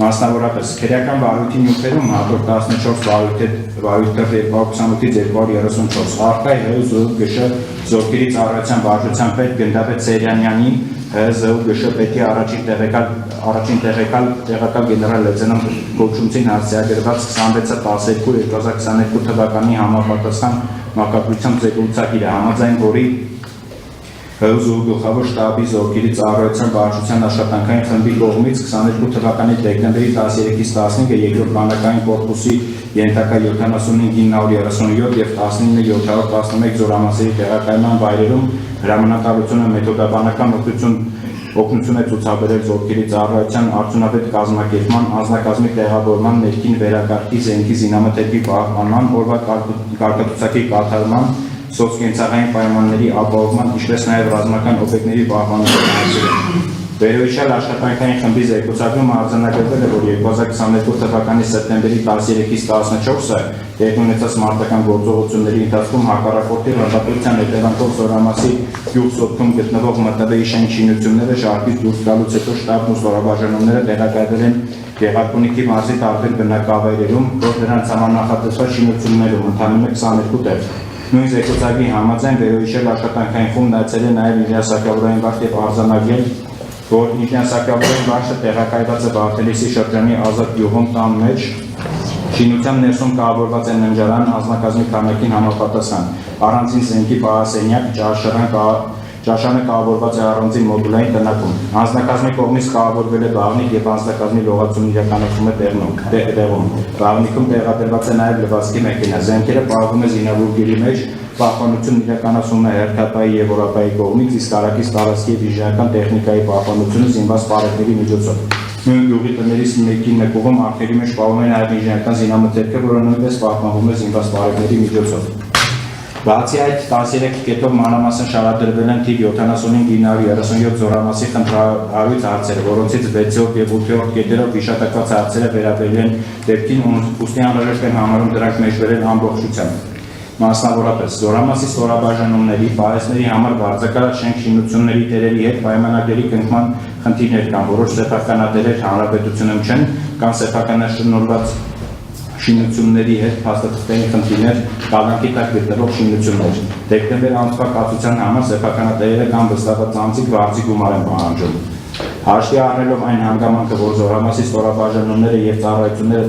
Մասնավորապես քրեական վարույթի նյութերում հատոր 14 վարույթ 228-234 Արկայ ՀԶՈ ԳՇ Զորքերի ծառայության վարչության պետ Գնդապետ Սերյանյանի ՀԶՈ ԳՇ պետի առաջին տեղակալ գեներալ լեյտենանտ Գոչունցին հասցեագրված 26/12/2022 թվականի համապատասխան մակագրությամբ զեկույցագիրը համաձայն որի ՀԶՈ գլխավոր շտաբի Զորքերի ծառայության վարչության աշխատանքային խմբի կողմից 22 թվականի դեկտեմբերի 13-ից 15-ը երկրորդ բանակային կորպուսի ենթակա 75937 և 19711 զորամասերի տեղակայման վայրերում հրամանատարությունը մեթոդաբանական օգնություն է ցուցաբերել Զորքերի ծառայության արդյունավետ կազմակերպման, անձնակազմի տեղավորման, ներքին վերակարգի, զենքի զինամթերքի պահպանման, օրվա կարգացուցակի կատարման, սոցկենցաղային պայմանների ապահովման, ինչպես նաև ռազմական օբյեկտների պահպանության հարցերում։ Վերոհիշյալ աշխատանքային խմբի զեկուցակում արձանագրվել է, որ 2022 թվականի սեպտեմբերի 13-ից 14-ը տեղի ունեցած մարտական գործողությունների ընթացքում հակառակորդի ռմբակոծության հետևանքով Զորամասի գյուղսոթքում գտնվող ՄՏՎ-ի շինությունները շարքից դուրս գալուց հետո շտաբն ու զորաբաժանումները տեղակայվել են Գեղարքունիքի մարզի տարբեր բնակավայրերում, որ դրանց համար նախատեսված շինություններում ընդհանուր 22 տեղ։ Նույն զեկուցակի համաձայն վերոհիշյալ աշխատանքային խումբն այցելել է նաև Իլյասակավորային վարք և արձանագրել, որ Իլյասակավորային վարքը տեղակայված է Վարդելիսի շրջանի Ազատ գյուղում տան մեջ, շինության ներսում կառավարված է ննջարան, անձնակազմի քանակին համապատասխան, առանձին զենքի պահասենյակ, ճաշանը կառավարված է առանձին մոդուլային տնակում։ Անձնակազմի կողմից կառավարվել է բաղնիկ և անձնակազմի լողացում իրականացում է տեղում։ Բաղնիքում տեղադրված է նաև լվացքի մեքենա։ Զենքերը պահվում է զինավուրգերի մեջ, պահպանությունն իրականացվում է հերթապայի և որապայի կողմից, իսկ հարակից տարածքի և ինժեներական տեխնիկայի պահպանությունը զինված պարետների միջոցով։ Նույն գյուղի տներից մեկի նկուղում արկերի մեջ պահվում է նաև ինժեներական զինամթերքը, որը նույնպես պահպանվում է զինված պարետների միջոցով։ Բացի այդ 13 կետով մանրամասն շարադրվել են թիվ 75937 զորամասի խնդրահարույց հարցերը, որոնցից 6-րդ և 8-րդ կետերով հիշատակված հարցերը վերաբերել են դեպքին, ուստի անհրաժեշտ են համարում դրանք մեջբերել ամբողջությամբ։ Մասնավորապես զորամասի ստորաբաժանումների, պահեստների համար վարձակալած շենք շինությունների տերերի հետ պայմանագրերի կնքման խնդիրներ կան, որոշ սեփականատերեր հանրապետությունում չեն, կան սեփականաշնորհված շինությունների հետ փաստաթղթերի խնդիրներ, կալանքի տակ գտնվող շինություններ։ Դեկտեմբեր ամսվա կացության համար սեփականատերերը կամ վստահված անձիկ վարձի գումար են պահանջում։ Հաշվի առնելով այն հանգամանքը, որ զորամասի ստորաբաժանումները և ծառայությունները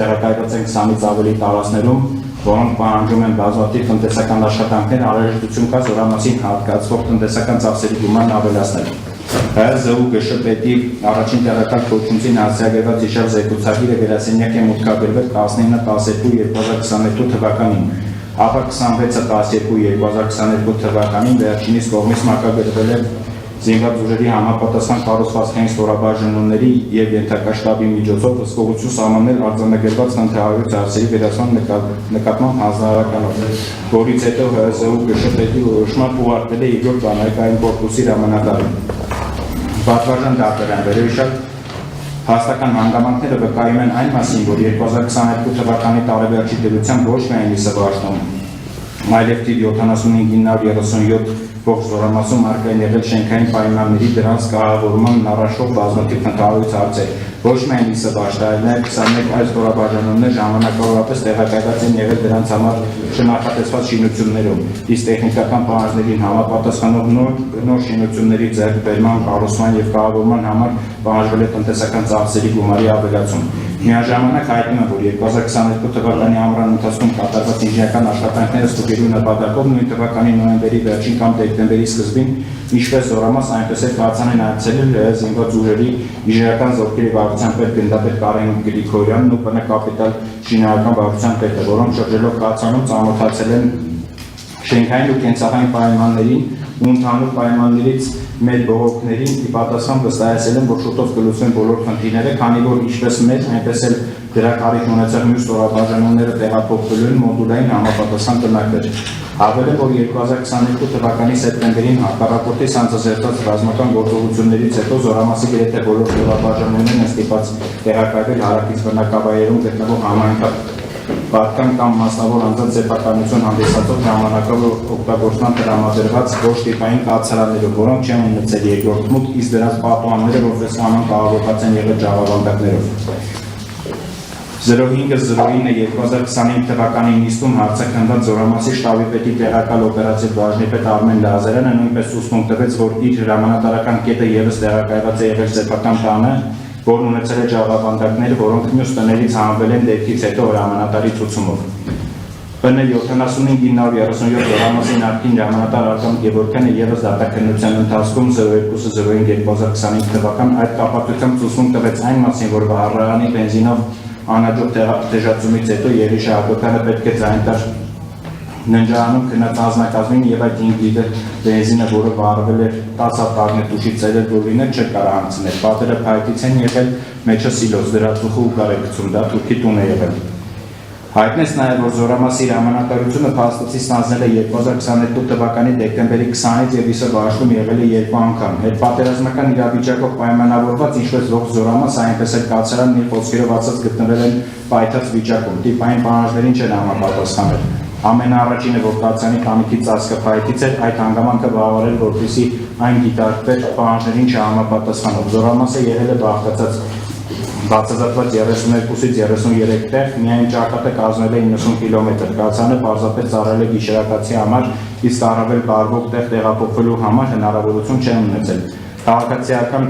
տեղակայված են 20-ից ավելի տարածքներում, որոնք պահանջում են բազմաթիվ տնտեսական աշխատանքներ, անհրաժեշտություն կա զորամասին հատկացվող տնտեսական ծախսերի գումարն ավելացնել։ ՀԶՈ ԳՇ պետի առաջին տեղակալ Գոչունցին հասցեագրված հիշյալ զեկուցագիրը վերասենյակ է մուտքագրվել 19/12/2022 թվականին, ապա 26/12/2022 թվականին վերջինիս կողմից մակագրվել է զինված ուժերի համապատասխան կառուցվածքային ստորաբաժանումների և ենթակա շտաբի միջոցով հսկողություն սահմանել արձանագրված խնդրահարույց հարցերի վերացման նկատմամբ հանձնարարականով, որից հետո ՀԶՈ ԳՇ պետի որոշմամբ ուղարկվել է երկրորդ բանակային կորպուսի հրամանատարին։ Պատվարժան դատարան վերոհիշյալ հաստական հանգամանքները վկայում են այն մասին, որ 2022 թվականի տարեվերջի դրությամբ ոչ միայն լիսը վարժնում, այլև թիվ 75937 ողջ զորամասում արկա են եղել շենքային պայմանների դրանց կառավարման առնչվող բազմաթիվ խնդիրահարույց հարցեր։ Ոչ միայն լիսը վարժდა, այլ նաև 21 այլ ստորաբաժանումներ ժամանակավորապես տեղակայված են եղել դրանց համար չնախատեսված շինություններում, իսկ տեխնիկական պահանջներին համապատասխանող նոր շինությունների ձեռքբերման, կառուցման և կառավարման համար պահանջվել է տնտեսական ծախսերի գումարի ավելացում։ Միաժամանակ հայտնում է, որ 2022 թվականի ամռան ընթացքում կատարված ինժեներական աշխատանքները ստուգելու նպատակով նույն թվականի նոյեմբերի վերջին կամ դեկտեմբերի սկզբին, ինչպես զորամաս, այնպես էլ կացան են այցելել զինված ուժերի ինժեներական զորքերի վարչության պետ Գնդապետ Կարեն Գրիգորյանն ու ՊՆ կապիտալ շինարարական վարչության պետը, որոնք շրջելով կացանում ծանոթացել են շենքային ու կենցաղային պայմաններին ու ընդհանուր պայմաններից մեր բողոքներին ի պատասխան վստահեցել են, որ շուտով կլուծվեն բոլոր խնդիրները, քանի որ ինչպես մեր, այնպես էլ դրա կարիք ունեցող մյուս ստորաբաժանումները տեղափոխվելու են մոդուլային համապատասխան տնակներ։ Հավելեմ, որ 2022 թվականի սեպտեմբերին հակառակորդի սանձազերծած ռազմական գործողություններից հետո զորամասի գրեթե բոլոր ստորաբաժանումներն են ստիպված տեղակայվել հարակից բնակավայրերում գտնվող պատկան կամ մասնավոր անձանց սեփականություն հանդիսացող ժամանակավոր օգտագործման տրամադրված ոչ տիպային կացարաններով, որոնք չեն ունեցել երկրորդ մուտք, իսկ դրանց պատուհանները որպես կանոն կառավարված են եղել ժողովրդականներով։ 05-09-2025 թվականի նիստում հարցաքննված Զորամասի շտաբի պետի տեղակալ օպերատիվ բաժնիպետ Արմեն Լազարյանը նույնպես ուսմունք տվեց, որ իր հրամանատարական կետը ևս տեղակայված է եղել սեփական տանը, որն ունեցել է ժողովրդականներ, որոնք մյուս տներից հանվել են դեպքից հետո հրամանատարի ցուցումով։ ՊՆ 75-937 Զորամասի նախկին ժամանատար Արկամ Գևորգյանը ևս դատաքննության ընթացքում 02-05-2025 թվական այդ կապակցությամբ ուսմունք տվեց այն մասին, որ վահառարանի բենզինով անհաջող թեժացումից հետո Երիշե Հակոբյանը պետք է ձայն տար ննջարանում քնած անձնակազմին եւ այդ 5 լիտր բենզինը, որը վառվել էր 10 հատ տուշի ծերեր գորինը չէ կարող անցնել։ Պատերը փայտից են եղել, մեջը սիլոս, դրա ծուխը ու կարեկցում, դա թուրքի տուն է եղել։ Հայտնեց նաև, որ Զորամասի հրամանատարությունը փաստացի ստանձնել է 2022 թվականի դեկտեմբերի 20-ից եւ իսը վարժում եղել է 2 անգամ։ Հետպատերազմական իրավիճակով պայմանավորված ինչպես ողջ Զորամասը, այնպես էլ կացարանն իր խոսքերով ասած գտնվել են պայթած վիճակում։ Տիպային պահանջներին չեն համապատասխանել։ Ամենաառաջինը, որ կացարանի տանիքի ծածկը փայտից էր, այդ հանգամանքը բավարարել, որպեսզի այն դիտարկվեր պահանջներին չհամապատասխանող։ Զորամասը եղել է բաղկացած բացազատված 32-ից 33 տեղ, միայն ճակատը կազմել է 90 կիլոմետր, կացանը պարզապես ծառայել է գիշերակացի համար, իսկ առավել բարվոք տեղ տեղափոխվելու համար հնարավորություն չեն ունեցել։ Քաղաքացիական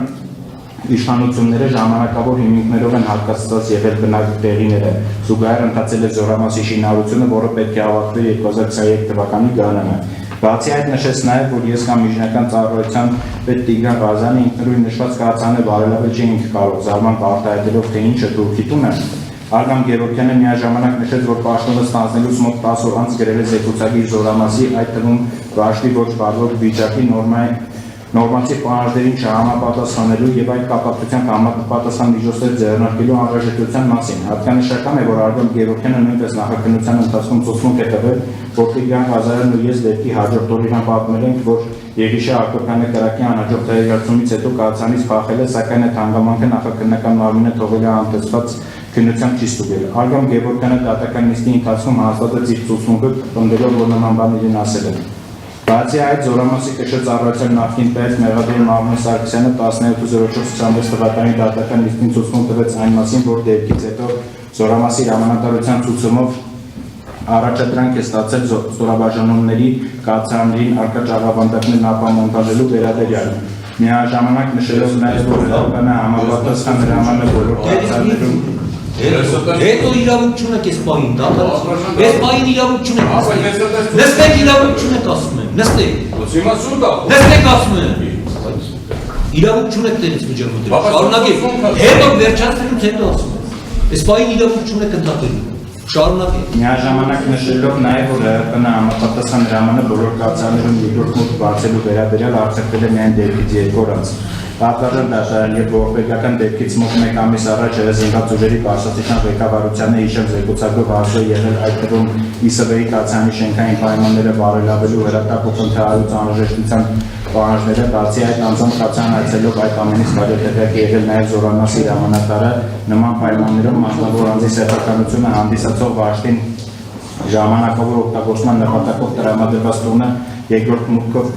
իշխանությունները ժամանակավոր հիմունքներով են հատկացված եղել բնակ տեղիները, զուգահեռ ընթացել է Զորամասի շինարարությունը, որը պետք է ավարտվի 2023 թվականի գարնանը։ Բացի այդ նշեց նաև, որ ես կամ միջնական ծառայության պետ Տիգրան Ղազյանը ինքնուրույն նշված կացանը բարելավել չէինք կարող, զարմանք արտահայտելով, թե ինչը թուրքի տուն է։ Արկամ Գևորգյանը միաժամանակ նշեց, որ պաշտոնը ստանձնելուց մոտ 10 օր անց գրել է զեկուցակի Զորամասի, այդ թվում վարժի ոչ բարվոք վիճակի նորմատիվ պահանջներին չհամապատասխանելու եւ այդ կապակցությամբ համապատասխան միջոցներ ձեռնարկելու անհրաժեշտության մասին։ Հատկանշական է, որ Արկամ Գևորգյանը նույնպես նախաքննության ընթացքում ցուցմունք է տվել, որ Տիգրան Ղազարյանն ու ես դեպքի հաջորդ օրերին պատմել ենք, որ Երիշե Հակոբյանը կրակի անհաջող տեղեկացումից հետո կացանից փախել է, սակայն այդ հանգամանքը նախաքննական մարմինը թողել է անտեսված քննությամբ չի ստուգել։ Արկամ Գևորգյանը դատական նիստի ընթացքում հաստատեց իր ցուցմունքը, պնդելով, որ նման բաներին ասել է։ Բացի այդ, Զորամասի կշռ ծառայության նախկին պետ Մեղադրի Մարմեն Սարգսյանը 1704-26 թվականի դատական նիստին ցուցմունք տվեց այն մասին, որ դեպքից հետո Զորամասի հրամանատարության ցուցումով առաջադրանք է ստացել զորաբաժանումների կացարաններին առկա ճաղավանդակներն ապամոնտաժելու վերաբերյալ։ Միաժամանակ նշելով նաև, որ հրապանը համապատասխան հրամանը բոլոր կացարաններում Հետո իրավունք չունեք այս պահին, այս պահին իրավունք չունեք, նստեք իրավունք չունեք ասում եմ, նստեք ասում եմ, իրավունք չունեք տերից միջամտել, շարունակեք, հետո վերջացնելուց հետո ասում եմ, այս պահին իրավունք չունեք ընդհատելու, շարունակեք։ Միաժամանակ նշելով նաև, որ ՀՀՊ-ն համապատասխան հրամանը բոլոր կացարաններում երկրորդ մուտք բացելու վերաբերյալ արձակվել է միայն դեպքից 2 օր անց։ Պատվարժան դաշարան եւ ողբերգական դեպքից մոտ 1 ամիս առաջ զինված ուժերի բարձրաստիճան ղեկավարությանը հիշել զեկուցակով հարցը եղել այդ թվում ԻՍՎ-ի կացարանի շենքային պայմանները բարելավելու հրատապ ընդհանրության անհրաժեշտության պահանջները, բացի այդ անձամբ կացարան այցելով այդ ամենից կարևոր եղել նաև Զորամասի հրամանատարը նման պայմաններում մասնավոր անձի սեփականությունը հանդիսացող վարժին ժամանակավոր օգտագործման նպատակով տրամադրված տունը երկրորդ մուտքով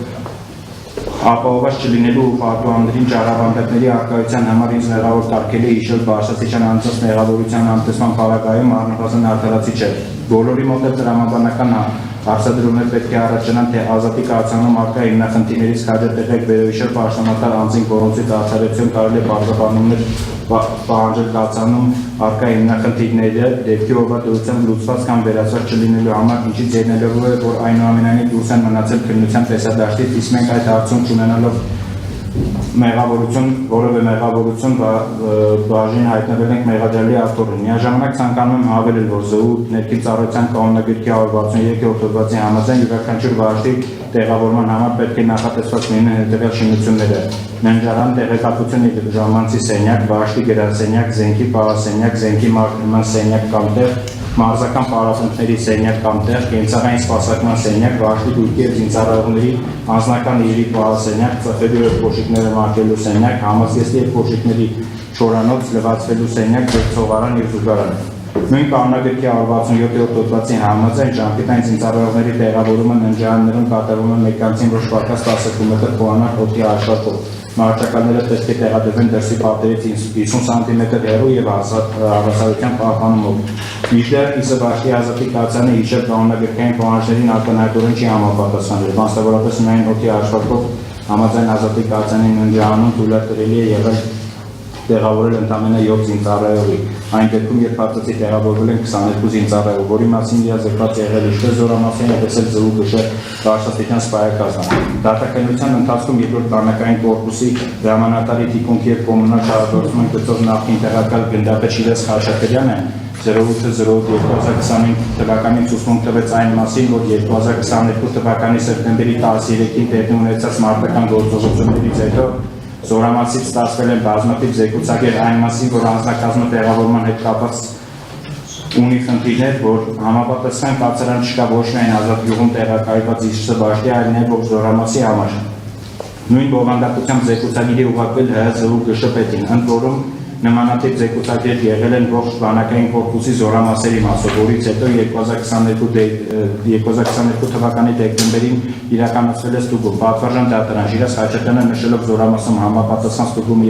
ապահովված չլինելու պատուհաններին ճառավանդակների արկայության համար ինձ մեղավոր կարգել է հիշել բարձրաստիճան անձանց մեղավորության անտեսման պարագայում առնվազն արդարացի չէ։ Բոլորի մոտ էլ տրամաբանական հարցադրումներ պետք է առաջանան, թե ազատի կացանում արկա հիմնախնդիրներից քաջատեղեք վերոհիշել պաշտոնատար անձին, որոնցից արդարացիություն կարելի է բարձրաբանումներ պահանջել կացանում արկա հիմնախնդիրները դեպքի օրվա լուծված կամ վերացված չլինելու համար, ինչից ելնելով է, որ այնուամենայնիվ դուրս են մնացել քննության տեսադաշտից, իսկ մենք այդ հարցում չունենալով մեղավորություն, որևէ մեղավորություն բաժին հայտնվել ենք մեղադրյալի ավտորին։ Միաժամանակ ցանկանում եմ հավելել, որ ԶՈՒ ներքին ծառայության կանոնագրքի 163 հոդվածի համաձայն յուրաքանչյուր վարժի տեղավորման համար պետք է նախատեսված լինեն հետևյալ շինությունները՝ ննջարան, տեղեկատվություն եւ ժամանցի սենյակ, վարժի գրասենյակ, զենքի պահասենյակ, զենքի մարտիրման սենյակ կամ տեղ, մարզական պարապմունքների սենյակ կամ տեղ, կենցաղային սպասարկման սենյակ, վարժի դույքի եւ զինծառայողների անձնական իրերի պահասենյակ, ծխելու եւ փոշիկները մաքրելու սենյակ, համազգեստի եւ փոշիկների չորանոց, լվացվելու սենյակ, ծոցողարան եւ զուգարան։ Նույն կանոնագրքի 167-րդ հոդվածի համաձայն ժամկետային զինծառայողների տեղավորումը ննջարաններում կատարվում է մեկանցին ոչ պակաս 12 մետր խոհանակ օդի հաշվարկով։ Մարշչականները պետք է տեղադրվեն դրսի պատերից 50 սանտիմետր հեռու եւ հավասարության պահպանումով։ Մինչդեռ Իսավաշտի ազատի կայացանը հիշել կանոնագրքային պահանջներին ակնհայտորեն չի համապատասխանել, մասնավորապես միայն օդի հաշվարկով համաձայն ազատի կայացանի ննջարանում թույլատրելի է եղել տեղավորել ընդամենը 7 զինծառայողի, այն դեպքում, երբ հատվածի տեղավորվել են 22 զինծառայող, որի մասին իրազեկված եղել ինչպես զորամասային, այնպես էլ ԶՈՒ ԳՇ Վարշավաստիճան սպայակազմը։ Դատաքննության ընթացքում երկրորդ բանակային կորպուսի հրամանատարի թիկունքի եւ կոմունալ շահագործման գծով նախկին տեղակալ գնդապետ Շիրես Խաչատրյանը 08/08/2025 թվականին ցուցմունք տվեց այն մասին, որ 2022 թվականի սեպտեմբերի 13-ին տեղի ունեցած մարտական գործողություններից հետո Զորամասից ստացվել են բազմաթիվ զեկուցակեր այն մասին, որ անձնակազմը տեղավորման հետ կապված ունի խնդիրներ, որ համապատասխան կացարան չկա ոչ միայն ազատ գյուղում տեղակայված Իսավաշտի, այլ նաև Զորամասի համար։ Նույն բովանդակությամբ զեկուցակիրի ուղղակվել ՀԶՈՒ ԳՇ պետին, ընդ որում նմանատիպ զեկուցակեր եղել են ողջ բանակային կորպուսի զորամասերի մասով, որից հետո 2022 թվականի դեկտեմբերին իրականացվել է ստուգում։ Պատվարժան դատարան Շիրես Խաչատրյանը նշելով զորամասում համապատասխան ստուգում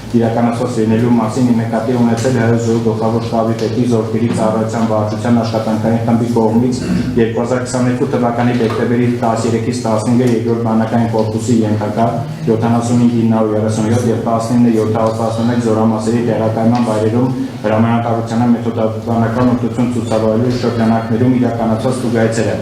իրականացված լինելու մասին նկատի ունեցել ՀԶՈ գլխավոր շտաբի պետի զորքերի ծառայության վարչության աշխատանքային խմբի կողմից 2022 թվականի դեկտեմբերի 13-ից 15-ը երկրորդ բանակային կորպուսի ենթակա 75937 եւ 19711 զորամասերի տեղակայման վայրերում հրամանատարությանը մեթոդաբանական օգնություն ցուցաբերելու շրջանակներում իրականացված ստուգայցերը,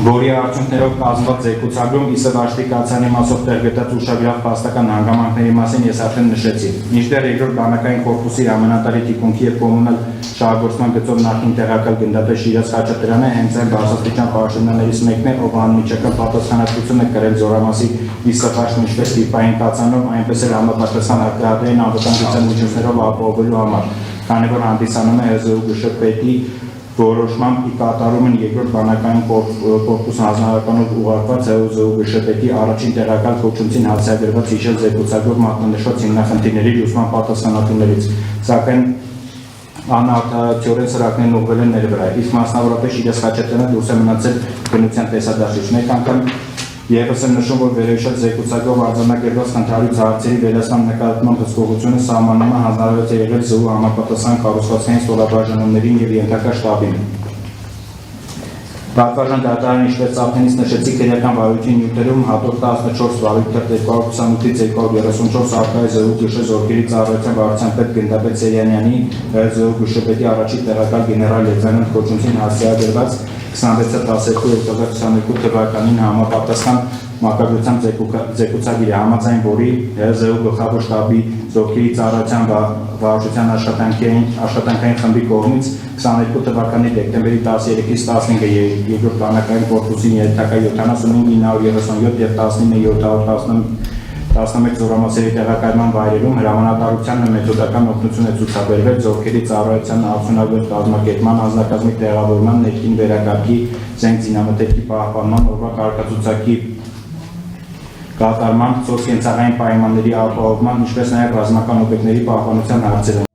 որի արդյունքներով կազմված զեկուցագրում Իսավաշտի կայացանի մասով տեղգտած ուշագրավ փաստական հանգամանքների մասին ես արդեն նշեցի։ Մինչդեռ երկրորդ բանակային կորպուսի հրամանատարի թիկունքի եւ կոմունալ շահագործման գծով նախին տեղակալ գնդապետ Շիրես Խաչատրյանը հենց այն բարձրաստիճան պաշտոնյաներից մեկն է, ով անմիջական պատասխանատվություն է կրել Զորամասի Իսավաշտի ինչպես տիպային կացանով, այնպես էլ համապատասխան հարկահատային անվտանգության միջոցներով ապահովելու համար, քանի որ հանդիսանում է ՀԶՈ ԳՇ պետի որոշմամբ ի կատարում են երկրորդ բանակային կորպուս հանձնարարականով ուղարկված ՀԶՈ ԳՇ պետի առաջին տեղակալ կոչումցին հացիագրված հիշել զեկուցագրով մատնանշված հիմնախնդիրների լուծման պատասխանատուներից, սակայն անարդարացիորեն սրակներն ուղղվել են ներվրա, իսկ մասնավորապես Շիրես Խաչատրյանը դուրս է մնացել բնության տեսադաշտից։ Մեկ անգամ Եվս եմ նշում, որ վերոյշած զեկուցակով արձանագրված խնդրալից հարցերի վերացման նկատմամբ հսկողությունը սահմանում է հանձնարարված է եղել ԶՈՒ համապատասխան կառուցվածքային ստորաբաժանումներին եւ ենթակա շտաբին։ Պատվարժան դատարանը ինչպես արդենից նշեցի քրեական վարույթի նյութերում հատուկ 14 վարույթ 228-234 արկայ ԶՈՒ ԳՇ զորքերի ծառայության վարչության պետ գնդապետ Սերյանյանի ՀԶՈ ԳՇ պետի առաջին տեղակալ գեներալ լեյտենանտ կոչումցին հաստիագրված 26/10/2022 թվականին համապատասխան մակագրությամբ զեկուցագիրը համաձայն որի ՀԶՈ գլխավոր շտաբի զորքերի ծառայության վարչության աշխատանքային խմբի կողմից 22 թվականի դեկտեմբերի 13-ից 15-ը երկրորդ բանակային կորպուսի ենթակա 75937 եւ 19711 զորամասերի տեղակայման վայրերում հրամանատարությանը մեթոդական օգնություն է ցուցաբերվել զորքերի ծառայության արդյունավետ կազմակերպման, անձնակազմի տեղավորման, ներքին վերակարգի, զենք զինամթերքի պահպանման, օրվա կարգացուցակի կատարման, սոցկենցաղային պայմանների ապահովման, ինչպես նաև ռազմական օբյեկտների պահպանության հարցերում։